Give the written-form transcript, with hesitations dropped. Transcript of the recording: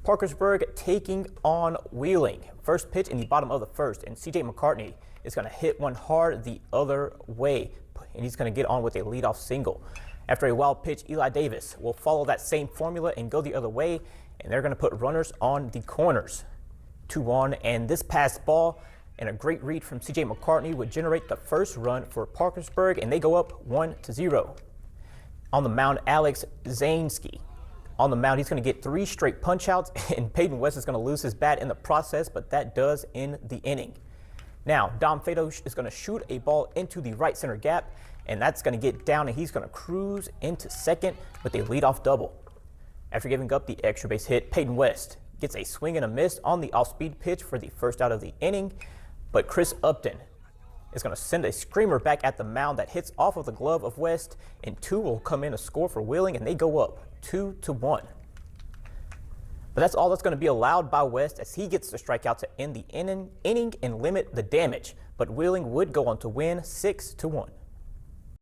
Parkersburg taking on Wheeling. First pitch in the bottom of the first, and C.J. McCartney is going to hit one hard the other way, and he's going to get on with a leadoff single. After a wild pitch, Eli Davis will follow that same formula and go the other way, and they're going to put runners on the corners. 2-1, and this pass ball and a great read from C.J. McCartney would generate the first run for Parkersburg, and they go up 1-0. On the mound, Alex Zainski. On the mound, he's going to get 3 straight punch-outs, and Peyton West is going to lose his bat in the process, but that does end the inning. Now, Dom Fato is going to shoot a ball into the right center gap, and that's going to get down, and he's going to cruise into second with a leadoff double. After giving up the extra base hit, Peyton West gets a swing and a miss on the off-speed pitch for the first out of the inning, but Chris Upton is going to send a screamer back at the mound that hits off of the glove of West, and 2 will come in to score for Wheeling, and they go up 2-1. But that's all that's going to be allowed by West, as he gets the strikeout to end the inning and limit the damage. But Wheeling would go on to win 6-1.